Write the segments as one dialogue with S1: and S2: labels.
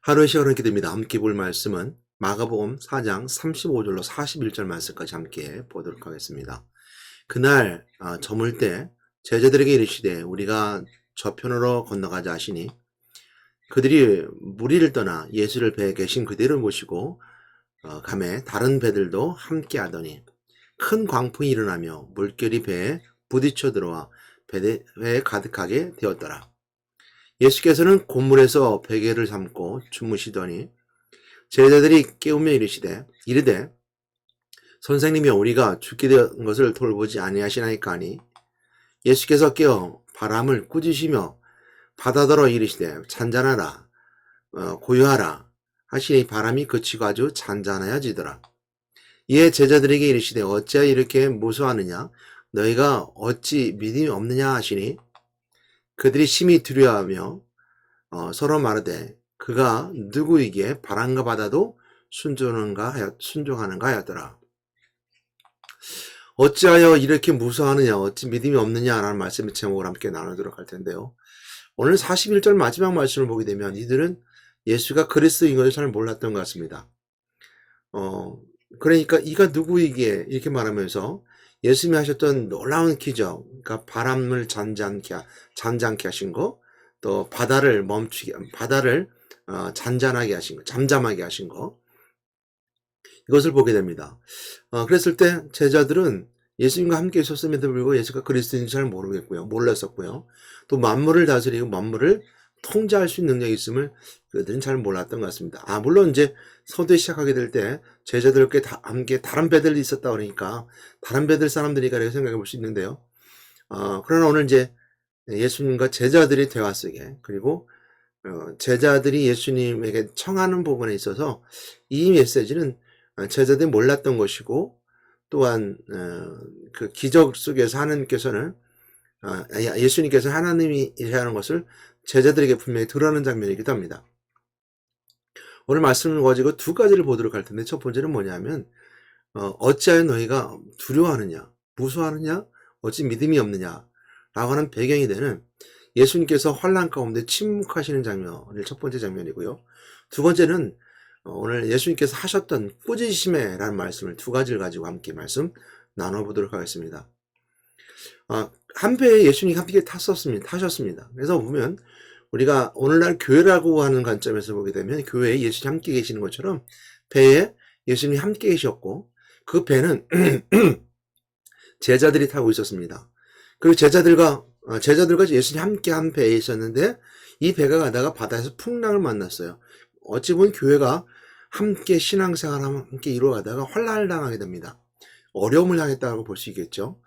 S1: 하루의 시간을 갖게 됩니다. 함께 볼 말씀은 마가복음 4장 35절로 41절 말씀까지 함께 보도록 하겠습니다. 그날 저물 때 제자들에게 이르시되 우리가 저편으로 건너가자 하시니 그들이 무리를 떠나 예수를 배에 계신 그대로 모시고 가매 다른 배들도 함께 하더니 큰 광풍이 일어나며 물결이 배에 부딪혀 들어와 배에 가득하게 되었더라. 예수께서는 곤물에서 베개를 삼고 주무시더니 제자들이 깨우며 이르되 선생님이여 우리가 죽게 된 것을 돌보지 아니하시나이까 하니 예수께서 깨어 바람을 꾸짖으시며 바다더러 이르시되 잔잔하라 고요하라 하시니 바람이 그치고 아주 잔잔하여지더라. 이에 제자들에게 이르시되 어찌하여 이렇게 무서워하느냐 너희가 어찌 믿음이 없느냐 하시니 그들이 심히 두려워하며 서로 말하되 그가 누구이기에 바람과 바다도 순종하는가 하였더라. 어찌하여 이렇게 무서워하느냐 어찌 믿음이 없느냐라는 말씀의 제목을 함께 나누도록 할 텐데요. 오늘 41절 마지막 말씀을 보게 되면 이들은 예수가 그리스도인 것을 잘 몰랐던 것 같습니다. 그러니까 이가 누구이기에 이렇게 말하면서 예수님이 하셨던 놀라운 기적, 그러니까 바람을 잔잔케 하신 거, 또 바다를 잔잔하게 하신 거, 잠잠하게 하신 거, 이것을 보게 됩니다. 그랬을 때 제자들은 예수님과 함께 있었음에도 불구하고 예수가 그리스도인지 잘 몰랐었고요. 또 만물을 다스리고 만물을 통제할 수 있는 능력이 있음을 그들은 잘 몰랐던 것 같습니다. 물론 이제 서두에 시작하게 될 때 제자들께 함께 다른 배들이 있었다 그러니까 다른 배들 사람들이니까 이렇게 생각해 볼 수 있는데요. 그러나 오늘 이제 예수님과 제자들이 대화 속에 그리고 제자들이 예수님에게 청하는 부분에 있어서 이 메시지는 제자들이 몰랐던 것이고 또한 그 기적 속에서 하나님께서는 예수님께서 하나님이라는 것을 제자들에게 분명히 드러나는 장면이기도 합니다. 오늘 말씀을 가지고 두 가지를 보도록 할 텐데 첫 번째는 뭐냐면 어찌하여 너희가 두려워하느냐 무서워하느냐 어찌 믿음이 없느냐 라고 하는 배경이 되는 예수님께서 환난 가운데 침묵하시는 장면을 첫 번째 장면이고요. 두 번째는 오늘 예수님께서 하셨던 꾸짖으심에라는 말씀을 두 가지를 가지고 함께 말씀 나눠보도록 하겠습니다. 한 배에 예수님이 함께 타셨습니다. 그래서 보면 우리가 오늘날 교회라고 하는 관점에서 보게 되면 교회에 예수님이 함께 계시는 것처럼 배에 예수님이 함께 계셨고 그 배는 제자들이 타고 있었습니다. 그리고 제자들과 예수님이 함께 한 배에 있었는데 이 배가 가다가 바다에서 풍랑을 만났어요. 어찌 보면 교회가 함께 신앙생활을 함께 이루어가다가 환난을 당하게 됩니다. 어려움을 당했다고 볼 수 있겠죠.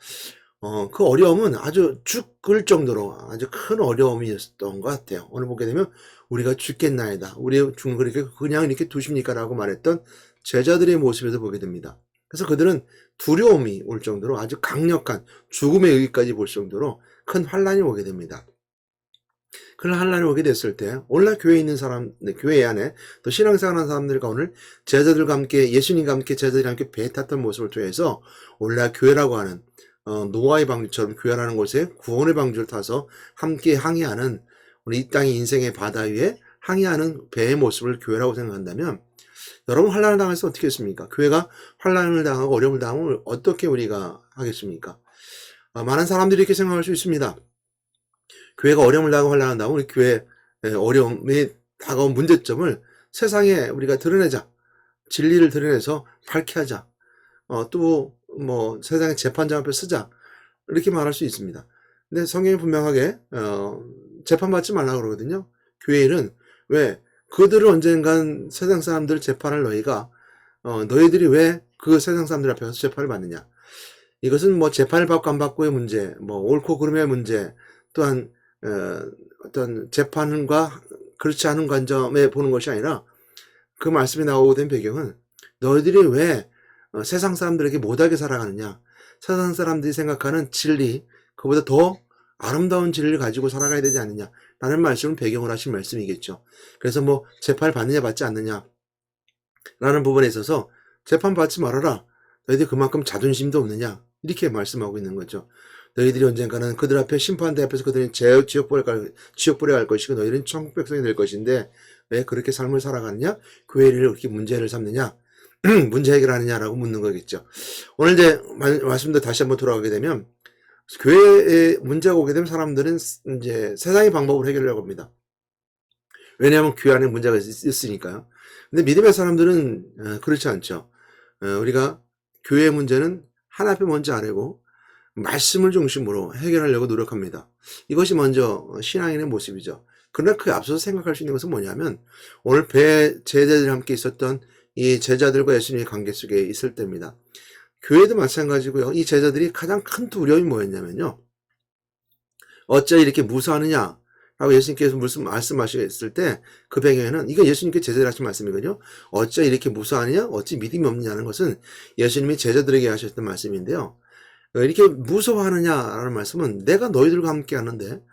S1: 그 어려움은 아주 죽을 정도로 아주 큰 어려움이었던 것 같아요. 오늘 보게 되면 우리가 죽겠나이다. 우리 죽는 걸 그냥 이렇게 두십니까? 라고 말했던 제자들의 모습에서 보게 됩니다. 그래서 그들은 두려움이 올 정도로 아주 강력한 죽음의 의기까지 볼 정도로 큰 환난이 오게 됩니다. 그런 환난이 오게 됐을 때 오늘날 교회에 있는 교회 안에 또 신앙생활하는 사람들과 오늘 제자들과 함께 예수님과 함께 제자들과 함께 배에 탔던 모습을 통해서 오늘날 교회라고 하는 노아의 방주처럼 교회라는 곳에 구원의 방주를 타서 함께 항해하는 우리 이 땅의 인생의 바다 위에 항해하는 배의 모습을 교회라고 생각한다면 여러분 환난을 당해서 어떻게 했습니까? 교회가 환난을 당하고 어려움을 당하면 어떻게 우리가 하겠습니까? 많은 사람들이 이렇게 생각할 수 있습니다. 교회가 어려움을 당하고 환난을 당하면 우리 교회의 어려움에 다가온 문제점을 세상에 우리가 드러내자. 진리를 드러내서 밝게 하자. 또 세상의 재판장 앞에 쓰자. 이렇게 말할 수 있습니다. 근데 성경이 분명하게 재판받지 말라고 그러거든요. 교회는 왜 그들을 언젠간 세상 사람들 재판을 너희들이 왜 그 세상 사람들 앞에서 재판을 받느냐. 이것은 재판을 받고 안 받고의 문제, 옳고 그름의 문제, 또한 어떤 재판과 그렇지 않은 관점에 보는 것이 아니라 그 말씀이 나오게 된 배경은 너희들이 왜 세상 사람들에게 못하게 살아가느냐. 세상 사람들이 생각하는 진리, 그보다 더 아름다운 진리를 가지고 살아가야 되지 않느냐. 라는 말씀을 배경으로 하신 말씀이겠죠. 그래서 재판을 받느냐 받지 않느냐. 라는 부분에 있어서 재판 받지 말아라. 너희들 그만큼 자존심도 없느냐. 이렇게 말씀하고 있는 거죠. 너희들이 언젠가는 그들 앞에 심판대 앞에서 그들은 지옥불에 갈 것이고 너희는 천국 백성이 될 것인데 왜 그렇게 삶을 살아가느냐? 교회를 그렇게 문제를 삼느냐? 문제 해결하느냐라고 묻는 거겠죠. 오늘 이제 말씀도 다시 한번 돌아가게 되면 교회에 문제가 오게 되면 사람들은 이제 세상의 방법으로 해결하려고 합니다. 왜냐하면 교회 안에 문제가 있으니까요. 근데 믿음의 사람들은 그렇지 않죠. 우리가 교회의 문제는 하나님께 먼저 아뢰고 말씀을 중심으로 해결하려고 노력합니다. 이것이 먼저 신앙인의 모습이죠. 그러나 그 앞서서 생각할 수 있는 것은 뭐냐면 오늘 제자들이 함께 있었던 이 제자들과 예수님의 관계 속에 있을 때입니다. 교회도 마찬가지고요. 이 제자들이 가장 큰 두려움이 뭐였냐면요. 어찌 이렇게 무서워하느냐 라고 예수님께서 말씀하셨을 때 그 배경에는 이건 예수님께 제자들 하신 말씀이거든요. 어찌 이렇게 무서워하느냐? 어찌 믿음이 없느냐는 것은 예수님이 제자들에게 하셨던 말씀인데요. 이렇게 무서워하느냐라는 말씀은 내가 너희들과 함께 하는데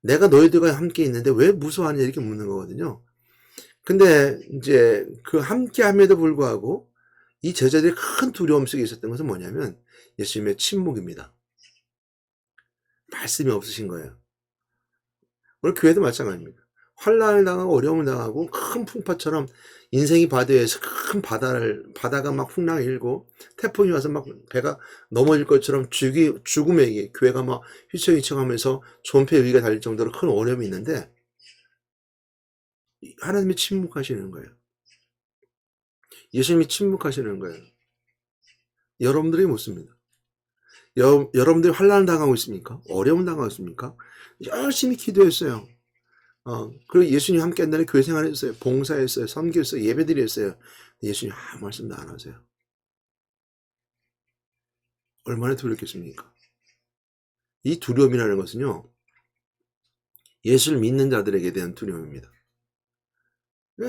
S1: 내가 너희들과 함께 있는데 왜 무서워하냐 이렇게 묻는 거거든요. 근데 이제 그 함께 함에도 불구하고 이 제자들이 큰 두려움 속에 있었던 것은 뭐냐면 예수님의 침묵입니다. 말씀이 없으신 거예요. 오늘 교회도 마찬가지입니다. 환난을 당하고 어려움을 당하고 큰 풍파처럼 인생이 바다에서 큰 바다가 막 풍랑이 일고 태풍이 와서 막 배가 넘어질 것처럼 죽음에게 교회가 막 휘청휘청하면서 존폐의 위기가 달릴 정도로 큰 어려움이 있는데 하나님이 침묵하시는 거예요. 예수님이 침묵하시는 거예요. 여러분들이 묻습니다. 여러분들이 환난을 당하고 있습니까? 어려움을 당하고 있습니까? 열심히 기도했어요. 그리고 예수님 함께 한다는 교회 생활했어요. 봉사했어요. 섬겼어요. 예배드렸어요. 예수님 아무 말씀도 안 하세요. 얼마나 두렵겠습니까? 이 두려움이라는 것은요. 예수를 믿는 자들에게 대한 두려움입니다.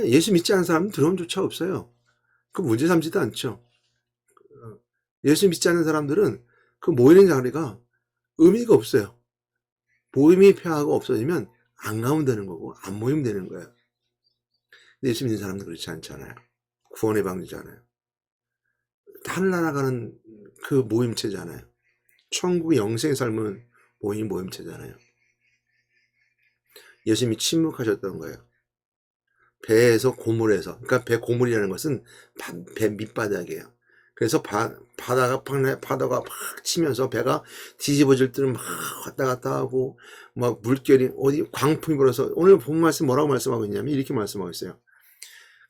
S1: 예수 믿지 않은 사람은 두려움조차 없어요. 그 문제 삼지도 않죠. 예수 믿지 않는 사람들은 그 모이는 자리가 의미가 없어요. 모임이 폐하고 없어지면 안 가면 되는 거고 안 모이면 되는 거예요. 근데 예수 믿는 사람은 그렇지 않잖아요. 구원의 방지잖아요. 하늘나라 가는 그 모임체잖아요. 천국의 영생의 삶은 모임체잖아요. 예수님이 침묵하셨던 거예요. 배에서 고물에서, 그러니까 배 고물이라는 것은 배 밑바닥이에요. 그래서 바다가 팍 치면서 배가 뒤집어질 때는 막 왔다 갔다 하고 막 물결이 어디 광풍이 불어서 오늘 본 말씀 뭐라고 말씀하고 있냐면 이렇게 말씀하고 있어요.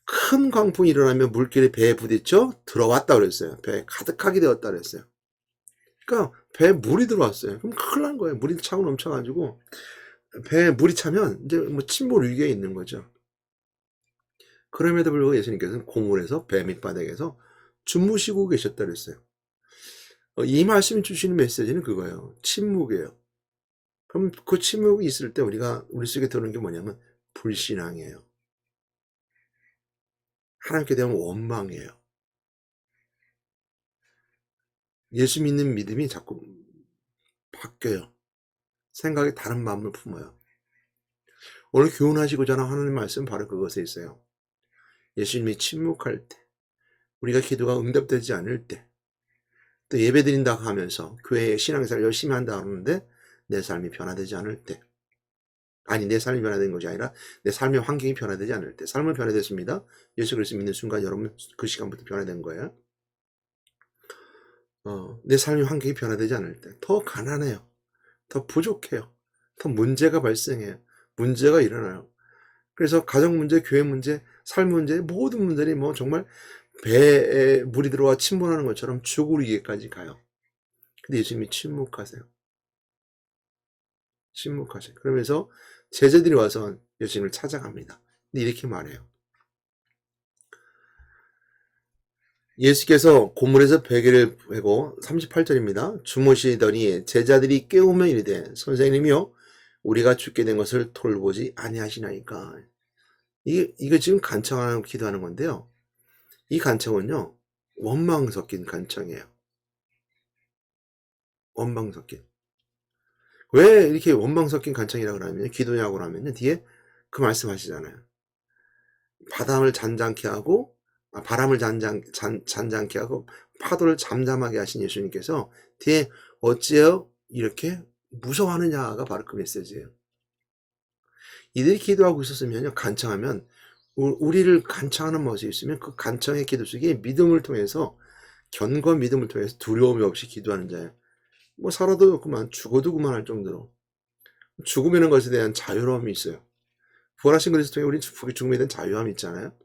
S1: 큰 광풍이 일어나면 물결이 배에 부딪혀 들어왔다 그랬어요. 배에 가득하게 되었다 그랬어요. 그러니까 배에 물이 들어왔어요. 그럼 큰일 난 거예요. 물이 차고 넘쳐가지고 배에 물이 차면 이제 뭐 침몰 위기에 있는 거죠. 그럼에도 불구하고 예수님께서는 고물에서 배 밑바닥에서 주무시고 계셨다 그랬어요. 이 말씀이 주시는 메시지는 그거예요. 침묵이에요. 그럼 그 침묵이 있을 때 우리 속에 들어오는 게 뭐냐면 불신앙이에요. 하나님께 대한 원망이에요. 예수 믿는 믿음이 자꾸 바뀌어요. 생각에 다른 마음을 품어요. 오늘 교훈하시고자 하는 하나님 말씀은 바로 그것에 있어요. 예수님이 침묵할 때, 우리가 기도가 응답되지 않을 때, 또 예배드린다고 하면서 교회에 신앙생활 열심히 한다 하는데 내 삶이 변화되지 않을 때, 아니 내 삶이 변화된 것이 아니라 내 삶의 환경이 변화되지 않을 때, 삶은 변화됐습니다. 예수 그리스도 믿는 순간 여러분 그 시간부터 변화된 거예요. 내 삶의 환경이 변화되지 않을 때 더 가난해요. 더 부족해요. 더 문제가 발생해요. 문제가 일어나요. 그래서 가정 문제, 교회 문제, 삶 문제, 모든 문제들이 뭐 정말 배에 물이 들어와 침몰하는 것처럼 죽으리기까지 가요. 근데 예수님이 침묵하세요. 침묵하세요. 그러면서 제자들이 와서 예수님을 찾아갑니다. 근데 이렇게 말해요. 예수께서 고물에서 베개를 베고 38절입니다. 주무시더니 제자들이 깨우며 이르되 선생님이요 우리가 죽게 된 것을 돌보지 아니하시나이까. 이거 지금 간청하고 기도하는 건데요. 이 간청은요 원망 섞인 간청이에요. 원망 섞인. 왜 이렇게 원망 섞인 간청이라고 하면 기도냐고 하면 뒤에 그 말씀하시잖아요. 바람을 잔잔케 하고 파도를 잠잠하게 하신 예수님께서 뒤에 어찌하여 이렇게 무서워하느냐가 바로 그 메시지예요. 이들이 기도하고 있었으면요, 간청하면 우리를 간청하는 모습이 있으면 그 간청의 기도 속에 믿음을 통해서 견고한 믿음을 통해서 두려움이 없이 기도하는 자예요. 뭐 살아도 그만 죽어도 그만할 정도로 죽음이라는 것에 대한 자유로움이 있어요. 부활하신 그리스도에 우리 죽음에 대한 자유함이 있잖아요.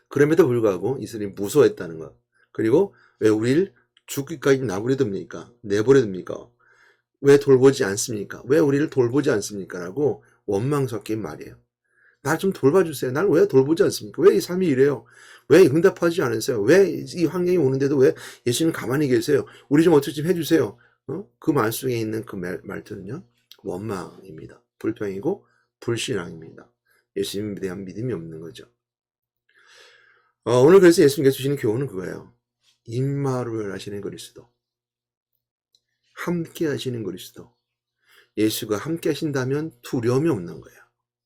S1: 그럼에도 불구하고 이스라엘이 무서워했다는 것. 그리고 왜 우리를 죽기까지 내버려 둡니까? 왜 돌보지 않습니까? 왜 우리를 돌보지 않습니까? 라고 원망 섞인 말이에요. 날 좀 돌봐주세요. 날 왜 돌보지 않습니까? 왜 이 삶이 이래요? 왜 응답하지 않으세요? 왜 이 환경이 오는데도 왜 예수님 가만히 계세요? 우리 좀 어떻게 좀 해주세요. 그 말 속에 있는 그 말투는요, 원망입니다. 불평이고 불신앙입니다. 예수님에 대한 믿음이 없는 거죠. 오늘 그래서 예수님께서 주시는 교훈은 그거예요. 임마누엘 하시는 그리스도, 함께 하시는 그리스도. 예수가 함께 하신다면 두려움이 없는 거예요.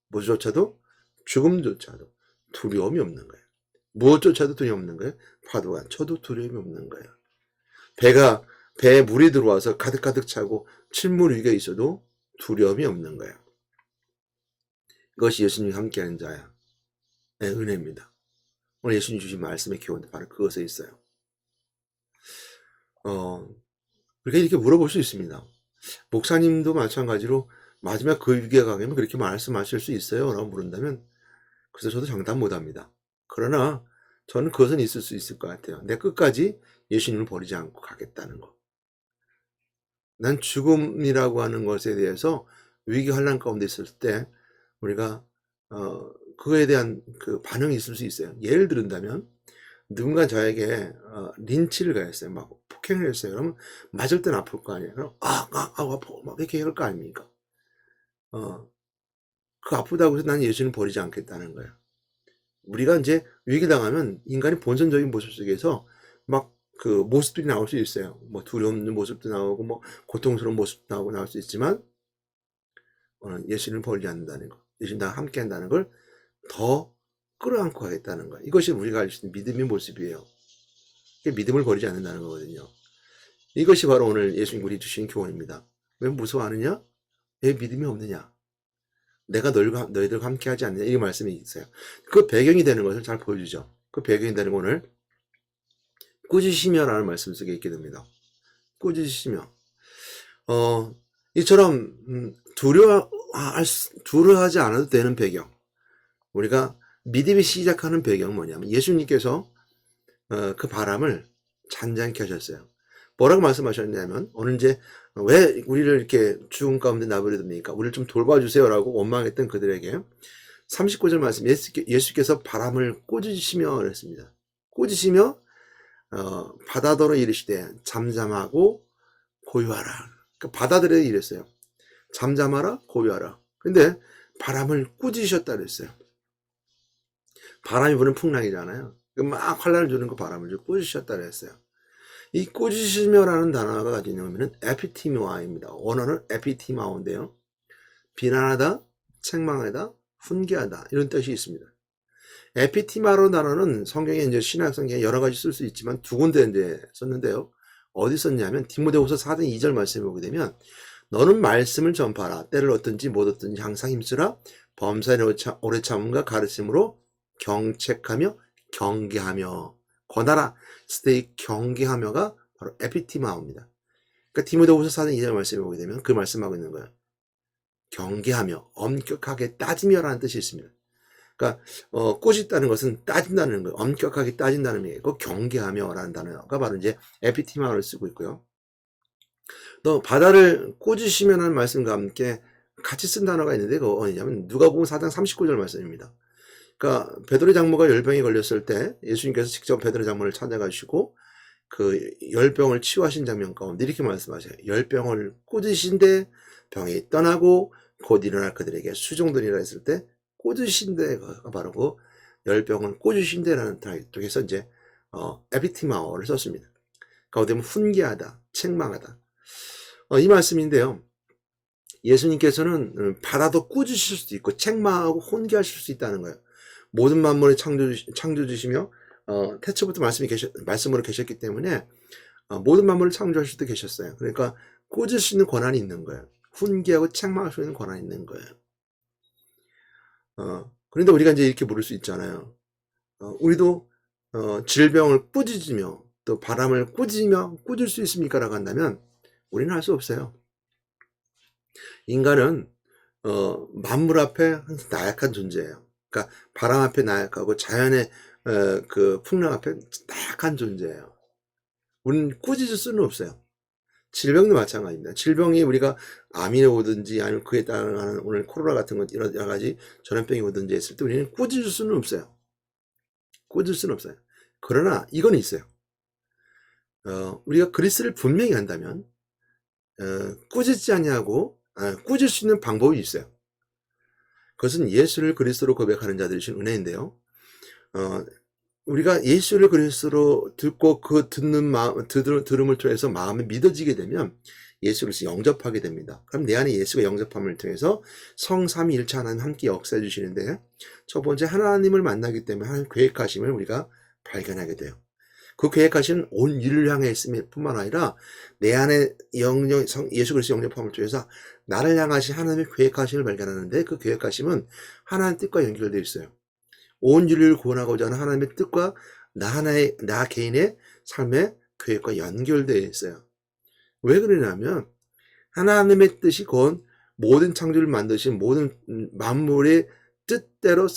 S1: 무엇조차도, 죽음조차도 두려움이 없는 거예요. 무엇조차도 두려움이 없는 거예요. 파도가 쳐도 두려움이 없는 거예요. 배에 물이 들어와서 가득가득 차고 침물 위에 있어도 두려움이 없는 거예요. 그것이 예수님이 함께하는 자의 은혜입니다. 오늘 예수님 주신 말씀의 교훈도 바로 그것에 있어요. 그러니까 이렇게 물어볼 수 있습니다. 목사님도 마찬가지로 마지막 그 위기가 가면 그렇게 말씀하실 수 있어요? 라고 물은다면, 그래서 저도 장담 못합니다. 그러나 저는 그것은 있을 수 있을 것 같아요. 내 끝까지 예수님을 버리지 않고 가겠다는 거. 난 죽음이라고 하는 것에 대해서 위기 환난 가운데 있을 때 우리가 그거에 대한 그 반응이 있을 수 있어요. 예를 들은다면 누군가 저에게 린치를 가했어요. 막 폭행을 했어요. 그러면 맞을 땐 아플 거 아니에요. 그럼 아파 막 이렇게 할 거 아닙니까? 그 아프다고 해서 난 예수님을 버리지 않겠다는 거예요. 우리가 이제 위기 당하면 인간의 본성적인 모습 속에서 막 그 모습들이 나올 수 있어요. 뭐 두려운 모습도 나오고 뭐 고통스러운 모습도 나오고 나올 수 있지만 예수님을 버리지 않는다는 거, 예수님 나와 함께 한다는 걸 더 끌어안고 가겠다는 거. 이것이 우리가 알 수 있는 믿음의 모습이에요. 믿음을 버리지 않는다는 거거든요. 이것이 바로 오늘 예수님 우리 주신 교훈입니다. 왜 무서워하느냐? 왜 믿음이 없느냐? 내가 너희들과 함께 하지 않느냐? 이 말씀이 있어요. 그 배경이 되는 것을 잘 보여주죠. 그 배경이 되는 오늘 꾸짖으며라는 말씀 속에 있게 됩니다. 꾸짖으시며. 이처럼 두려워하지 않아도 되는 배경. 우리가 믿음이 시작하는 배경은 뭐냐면 예수님께서 그 바람을 잔잔케 하셨어요. 뭐라고 말씀하셨냐면, 오늘 이제 왜 우리를 이렇게 죽음 가운데 나버려 둡니까? 우리를 좀 돌봐주세요라고 원망했던 그들에게 39절 말씀, 예수께서 바람을 꾸짖으시며 그랬습니다. 꾸짖으시며 바다더러 이르시되 잠잠하고 고요하라. 그러니까 바다들에 이랬어요. 잠잠하라, 고요하라. 근데 바람을 꾸짖으셨다 그랬어요. 바람이 부는 풍랑이잖아요. 막 환란을 주는 그 바람을 꾸짖으셨다 그랬어요. 이 꾸짖으며라는 단어가 가지고 있는 의미는 에피티마입니다. 원어는 에피티마인데요. 비난하다, 책망하다, 훈계하다 이런 뜻이 있습니다. 에피티마라는 단어는 성경에 이제 신약 성경에 여러 가지 쓸 수 있지만 두 군데 이제 썼는데요. 어디 썼냐면 디모데후서 4장 2절 말씀에 보게 되면, 너는 말씀을 전파하라. 때를 얻든지 못 얻든지 항상 힘쓰라. 범사에 오래 참음과 가르침으로 경책하며 경계하며 권하라. 스테이 경계하며가 바로 에피티마입니다. 그러니까 디모데후서 4장 2절 말씀에 보게 되면 그 말씀하고 있는 거예요. 경계하며 엄격하게 따지며라는 뜻이 있습니다. 그러니까 꾸짖다는 것은 따진다는 거예요. 엄격하게 따진다는 의미고, 경계하며라는 단어가 바로 이제 에피티마를 쓰고 있고요. 또 바다를 꾸짖으며라는 말씀과 함께 같이 쓴 단어가 있는데, 그거 어디냐면 누가복음 4장 39절 말씀입니다. 그러니까 베드로 장모가 열병에 걸렸을 때 예수님께서 직접 베드로 장모를 찾아가시고 그 열병을 치유하신 장면 가운데 이렇게 말씀하세요. 열병을 꾸짖으신데 병이 떠나고 곧 일어날 그들에게 수종되리라 했을 때 꾸짖으신데가 바로 그 열병을 꾸짖으신데라는 쪽에서 이제 에피티마어를 썼습니다. 가운데 훈계하다, 책망하다. 이 말씀인데요. 예수님께서는 바다도 꾸짖으실 수도 있고 책망하고 훈계하실 수 있다는 거예요. 모든 만물의 창조주시며 태초부터 말씀으로 계셨기 때문에 모든 만물을 창조하실 때 계셨어요. 그러니까 꾸질 수 있는 권한이 있는 거예요. 훈계하고 책망할 수 있는 권한이 있는 거예요. 그런데 우리가 이제 이렇게 물을 수 있잖아요. 우리도 질병을 꾸짖으며 또 바람을 꾸짖으며 꾸질 수 있습니까? 라고 한다면 우리는 할 수 없어요. 인간은 만물 앞에 항상 나약한 존재예요. 그러니까 바람 앞에 나약하고 자연의 그 풍랑 앞에 나약한 존재예요. 우리는 꾸짖을 수는 없어요. 질병도 마찬가지입니다. 질병이 우리가 암이 오든지 아니면 그에 따른 오늘 코로나 같은 것 이런 여러 가지 전염병이 오든지 했을 때 우리는 꾸짖을 수는 없어요. 꾸짖을 수는 없어요. 그러나 이건 있어요. 우리가 그리스를 분명히 한다면 꾸짖지 아니하고 꾸짖을 수 있는 방법이 있어요. 그것은 예수를 그리스도로 고백하는 자들이 신 은혜인데요. 우리가 예수를 그리스도로 듣고 그 들음을 통해서 마음에 믿어지게 되면 예수 그리스도 영접하게 됩니다. 그럼 내 안에 예수가 영접함을 통해서 성삼위일체 하나님 함께 역사해 주시는데, 첫 번째 하나님을 만나기 때문에 하나님 계획하심을 우리가 발견하게 돼요. 그 계획하신 온 인류를 향해 있음일 뿐만 아니라 내 안에 예수 그리스도 영접함을 통해서 나를 향하신 하나님의 계획하심을 발견하는데, 그 계획하심은 하나님 뜻과 연결되어 있어요. 온 인류를 구원하고자 하는 하나님의 뜻과 나 개인의 삶의 계획과 연결되어 있어요. 왜 그러냐면 하나님의 뜻이 곧 모든 창조를 만드신 모든 만물의 뜻대로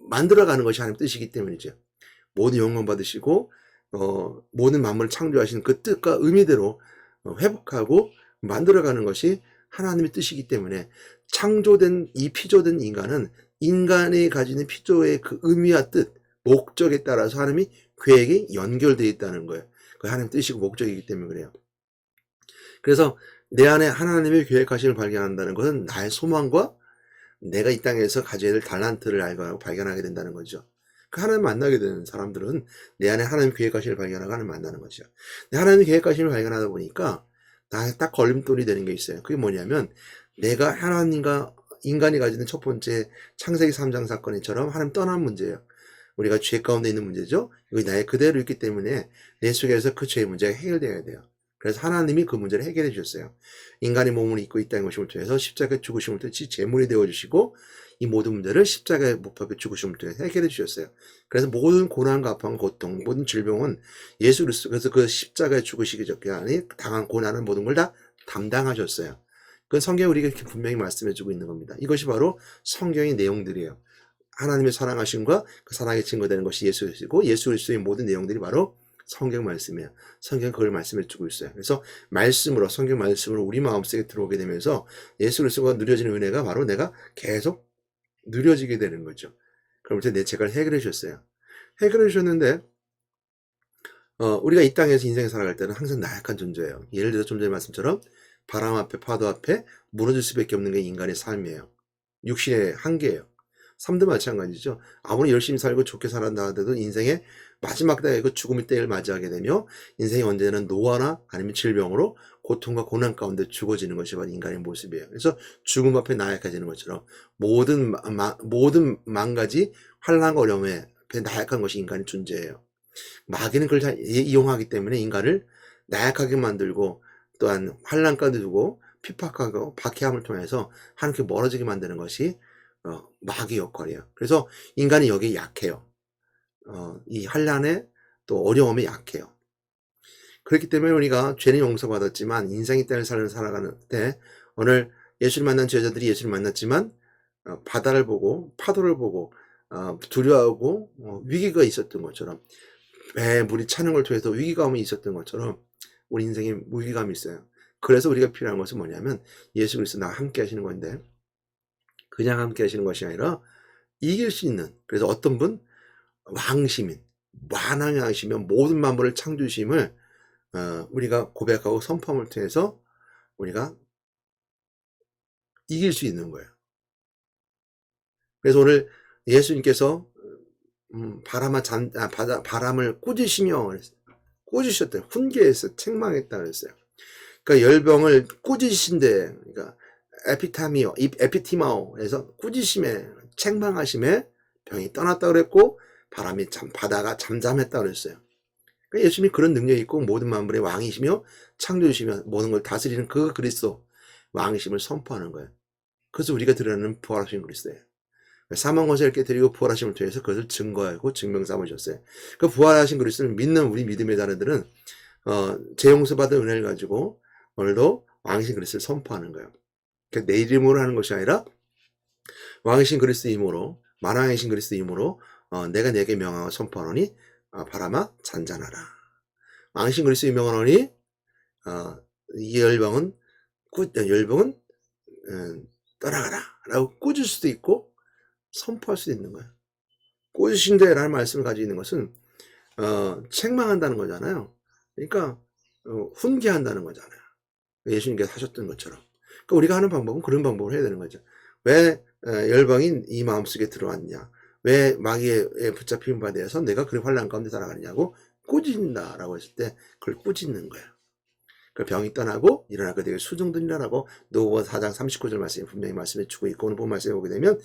S1: 만들어가는 것이 하나님의 뜻이기 때문이죠. 모든 영광 받으시고 모든 만물을 창조하신 그 뜻과 의미대로 회복하고 만들어가는 것이 하나님의 뜻이기 때문에 창조된 이 피조된 인간은 인간이 가지는 피조의 그 의미와 뜻, 목적에 따라서 하나님이 계획이 연결되어 있다는 거예요. 그 하나님의 뜻이고 목적이기 때문에 그래요. 그래서 내 안에 하나님의 계획하심을 발견한다는 것은 나의 소망과 내가 이 땅에서 가져야 될 달란트를 알고 발견하게 된다는 거죠. 그 하나님 만나게 되는 사람들은 내 안에 하나님 계획하심을 발견하고 하나님 만나는 거죠. 하나님의 계획하심을 발견하다 보니까 나에 딱 걸림돌이 되는 게 있어요. 그게 뭐냐면 내가 하나님과 인간이 가지는 첫 번째 창세기 3장 사건처럼 하나님 떠난 문제예요. 우리가 죄 가운데 있는 문제죠. 이거 나의 그대로 있기 때문에 내 속에서 그 죄의 문제가 해결되어야 돼요. 그래서 하나님이 그 문제를 해결해 주셨어요. 인간의 몸을 입고 있다는 것을 통해서 십자가에 죽으심을 통해서 제물이 되어주시고 이 모든 문제를 십자가에 못 박혀 죽으심을 통해서 해결해 주셨어요. 그래서 모든 고난과 아픔, 고통, 모든 질병은 예수 그리스도께서 그 십자가에 죽으시기 전에 당한 고난은 모든 걸 다 담당하셨어요. 그건 성경이 우리가 이렇게 분명히 말씀해주고 있는 겁니다. 이것이 바로 성경의 내용들이에요. 하나님의 사랑하심과 그 사랑에 증거되는 것이 예수 그리스도이고 예수 그리스도의 모든 내용들이 바로 성경 말씀이에요. 성경 그걸 말씀해주고 있어요. 그래서 말씀으로 성경 말씀으로 우리 마음속에 들어오게 되면서 예수 그리스도가 누려지는 은혜가 바로 내가 계속 누려지게 되는 거죠. 그러면서 내 죄를 해결해 주셨어요. 해결해 주셨는데 우리가 이 땅에서 인생을 살아갈 때는 항상 나약한 존재예요. 예를 들어 좀 전에 말씀처럼 바람 앞에 파도 앞에 무너질 수밖에 없는 게 인간의 삶이에요. 육신의 한계예요. 삶도 마찬가지죠. 아무리 열심히 살고 좋게 살았다 하더라도 인생의 마지막 때에 그 죽음의 때를 맞이하게 되며 인생이 언제는 노화나 아니면 질병으로 고통과 고난 가운데 죽어지는 것이 바로 인간의 모습이에요. 그래서 죽음 앞에 나약해지는 것처럼 모든 망가지 환난과 어려움에 나약한 것이 인간의 존재예요. 마귀는 그걸 잘 이용하기 때문에 인간을 나약하게 만들고 또한 환난 가운데 두고 핍박하고 박해함을 통해서 하나님께 멀어지게 만드는 것이 마귀 역할이에요. 그래서 인간이 여기에 약해요. 이 환난에 또 어려움에 약해요. 그렇기 때문에 우리가 죄는 용서받았지만 인생의 때를 살아가는 때 오늘 예수를 만난 제자들이 예수를 만났지만 바다를 보고 파도를 보고 두려워하고 위기가 있었던 것처럼 배 물이 차는 걸 통해서 위기감이 있었던 것처럼 우리 인생에 위기감이 있어요. 그래서 우리가 필요한 것은 뭐냐면 예수 그리스도 나와 함께 하시는 건데 그냥 함께 하시는 것이 아니라 이길 수 있는, 그래서 어떤 분 왕시민 만왕의 왕이시며 모든 만물을 창조심을 우리가 고백하고 선포함을 통해서 우리가 이길 수 있는 거예요. 그래서 오늘 예수님께서 바람을 꾸짖으시며 꾸짖으셨대요. 훈계해서 책망했다 그랬어요. 그러니까 열병을 꾸짖으신데, 그러니까 에피티마오에서 꾸짖으심에 책망하심에 병이 떠났다 그랬고 바다가 잠잠했다 그랬어요. 그러니까 예수님이 그런 능력이 있고 모든 만물의 왕이시며 창조주시며 모든 걸 다스리는 그 그리스도 왕이심을 선포하는 거예요. 그래서 우리가 드러내는 부활하신 그리스도예요. 사망 권세를 깨뜨리고 부활하심을 통해서 그것을 증거하고 증명 삼으셨어요. 그 부활하신 그리스도를 믿는 우리 믿음의 자녀들은 재용서받은 은혜를 가지고 오늘도 왕이신 그리스도를 선포하는 거예요. 그러니까 내 이름으로 하는 것이 아니라 왕이신 그리스도 이름으로 만왕이신 그리스도 이름으로 내가 내게 명하고 선포하노니 바람아 잔잔하라. 왕이신 그리스도 명하노니 이 열병은 떠나가라 라고 꾸짖을 수도 있고 선포할 수도 있는 거예요. 꾸짖으신다라는 말씀을 가지고 있는 것은 책망한다는 거잖아요. 그러니까 훈계한다는 거잖아요. 예수님께서 하셨던 것처럼. 그러니까 우리가 하는 방법은 그런 방법을 해야 되는 거죠. 왜 열방이 이 마음속에 들어왔냐, 왜 마귀에 붙잡힘 받아서 내가 그 환난 가운데 살아가느냐고 꾸짖는다라고 했을 때 그걸 꾸짖는 거예요. 그 병이 떠나고 일어날 그 되게 수종들이라고 누가복음 4장 39절 말씀이 분명히 말씀해 주고 있고, 오늘 본 말씀에 보게 되면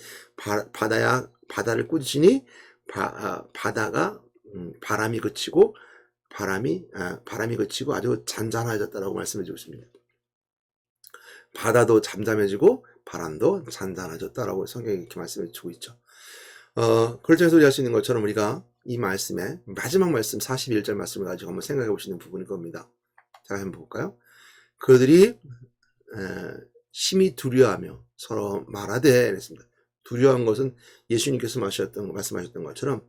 S1: 바다를 꾸짖으니 바다가 바람이 그치고 바람이 그치고 아주 잔잔해졌다라고 말씀해 주고 있습니다. 바다도 잠잠해지고 바람도 잔잔해졌다라고 성경이 이렇게 말씀해 주고 있죠. 그렇죠. 해서 우리할 수 있는 것처럼 우리가 이 말씀에 마지막 말씀 41절 말씀을 가지고 한번 생각해 보시는 부분일 겁니다. 자, 한번 볼까요? 그들이 심히 두려워하며 서로 말하되 그랬습니다. 두려워한 것은 예수님께서 말씀하셨던 것처럼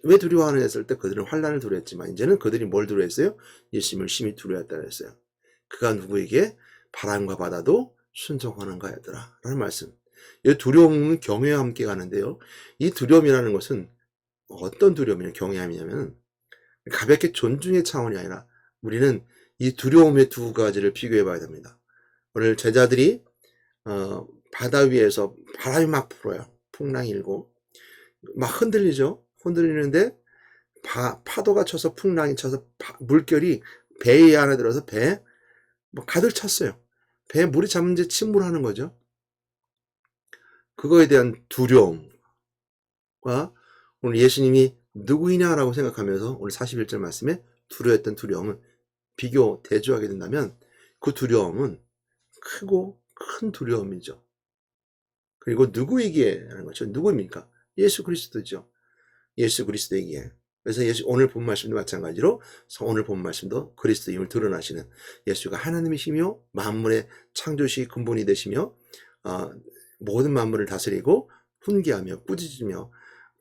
S1: 왜 두려워하느냐 했을 때 그들은 환난을 두려워했지만 이제는 그들이 뭘 두려워했어요? 예수님을 심히 두려워했다 그랬어요. 그가 누구에게? 바람과 바다도 순종하는 가였더라 라는 말씀. 이 두려움은 경외와 함께 가는데요. 이 두려움이라는 것은 어떤 두려움이냐 경외함이냐면 가볍게 존중의 차원이 아니라 우리는 이 두려움의 두 가지를 비교해 봐야 됩니다. 오늘 제자들이 바다 위에서 바람이 막 불어요. 풍랑이 일고 막 흔들리죠. 흔들리는데 파도가 쳐서 풍랑이 쳐서 물결이 배 안에 들어서 배 가득 찼어요. 배에 물이 차면 이제 침몰하는 거죠. 그거에 대한 두려움과 오늘 예수님이 누구이냐라고 생각하면서 오늘 41절 말씀에 두려워했던 두려움은 비교, 대조하게 된다면 그 두려움은 크고 큰 두려움이죠. 그리고 누구에게 하는 거죠? 누구입니까? 예수 그리스도죠. 예수 그리스도에게. 그래서 오늘 본 말씀도 마찬가지로 오늘 본 말씀도 그리스도임을 드러나시는 예수가 하나님이시며 만물의 창조시 근본이 되시며 모든 만물을 다스리고 훈계하며 꾸짖으며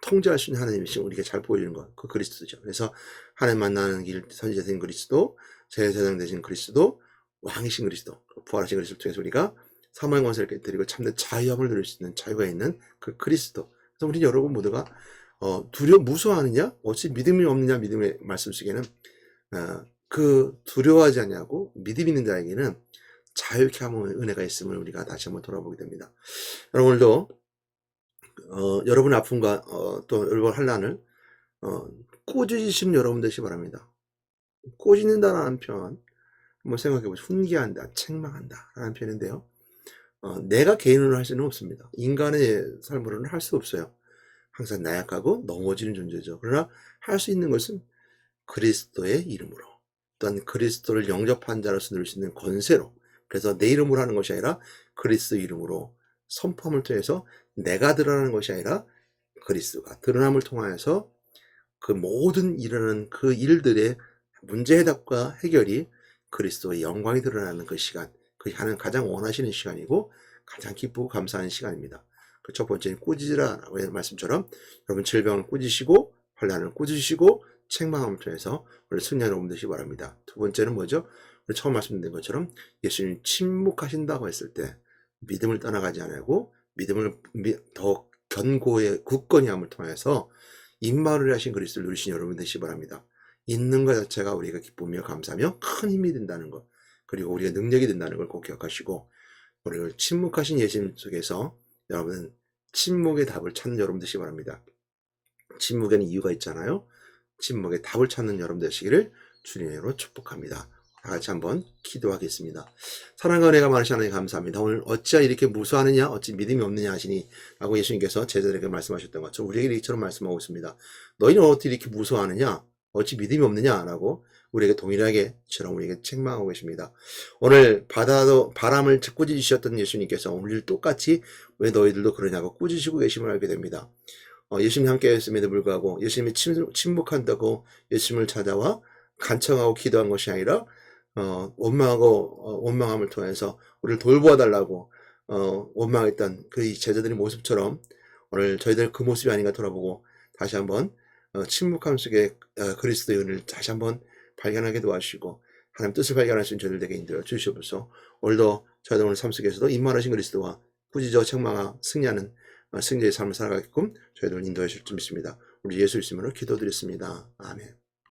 S1: 통제할 수 있는 하나님이신 우리가 잘 보여주는 것, 그 그리스도죠. 그래서 하나님 만나는 길 선지자된 그리스도, 제사장 되신 그리스도, 왕이신 그리스도, 부활하신 그리스도를 통해서 우리가 사망의 권세를 깨뜨리고 참된 자유함을 누릴 수 있는 자유가 있는 그 그리스도. 그래서 우리 여러분 모두가 무서워하느냐? 어찌 믿음이 없느냐? 믿음의 말씀 속에는 그 두려워하지 않냐고 믿음 있는 자에게는 자유케 하는 은혜가 있음을 우리가 다시 한번 돌아보게 됩니다. 오늘도 여러분의 아픔과 또 여러분 환난을 꾸짖으시는 여러분 되시기 바랍니다. 꾸짖는다라는 표현 한번 생각해 보시죠. 훈계한다, 책망한다 라는 표현인데요. 내가 개인으로 할 수는 없습니다. 인간의 삶으로는 할 수 없어요. 항상 나약하고 넘어지는 존재죠. 그러나 할 수 있는 것은 그리스도의 이름으로, 또한 그리스도를 영접한 자로서 누릴 수 있는 권세로, 그래서 내 이름으로 하는 것이 아니라 그리스도 이름으로 선포함을 통해서 내가 드러나는 것이 아니라 그리스도가 드러남을 통하여서 그 모든 일어나는 그 일들의 문제 해답과 해결이 그리스도의 영광이 드러나는 그 시간, 그 하나님 가장 원하시는 시간이고 가장 기쁘고 감사한 시간입니다. 그 첫 번째는 꾸짖으라라고 하는 말씀처럼 여러분 질병을 꾸짖으시고 환난을 꾸짖으시고 책망함을 통해서 오늘 승리하는 여러분 되시기 바랍니다. 두 번째는 뭐죠? 우리 처음 말씀드린 것처럼 예수님 침묵하신다고 했을 때 믿음을 떠나가지 않고 믿음을 더 견고히 굳건히 함을 통해서 임마를 하신 그리스도를 누리신 여러분 되시기 바랍니다. 있는 것 자체가 우리가 기쁘며 감사하며 큰 힘이 된다는 것, 그리고 우리가 능력이 된다는 걸 꼭 기억하시고 우리를 침묵하신 예수님 속에서 여러분은 침묵의 답을 찾는 여러분 되시기 바랍니다. 침묵에는 이유가 있잖아요. 침묵의 답을 찾는 여러분 되시기를 주님으로 축복합니다. 다 같이 한번 기도하겠습니다. 사랑과 은혜가 많으신 하나님 감사합니다. 오늘 어찌 이렇게 무서워하느냐, 어찌 믿음이 없느냐 하시니 라고 예수님께서 제자들에게 말씀하셨던 것처럼 우리에게 이처럼 말씀하고 있습니다. 너희는 어떻게 이렇게 무서워하느냐? 어찌 믿음이 없느냐라고 우리에게 동일하게처럼 우리에게 책망하고 계십니다. 오늘 바람을 꾸짖으셨던 예수님께서 오늘 똑같이 왜 너희들도 그러냐고 꾸짖으시고 계심을 알게 됩니다. 예수님이 함께 했음에도 불구하고 예수님이 침묵한다고 예수님을 찾아와 간청하고 기도한 것이 아니라 원망함을 통해서 우리를 돌보아 달라고 원망했던 그 제자들의 모습처럼 오늘 저희들 그 모습이 아닌가 돌아보고 다시 한번 침묵함 속에 그리스도의 은혜를 다시 한번 발견하게 도와주시고 하나님 뜻을 발견할 수 있는 저희들 되게 인도해 주시옵소서. 오늘도 저희들 오늘 삶 속에서도 임마하신 그리스도와 꾸짖어 책망하 승리하는 승리의 삶을 살아가게끔 저희들 인도해 주실 줄 믿습니다. 우리 예수 이름으로 기도드렸습니다. 아멘.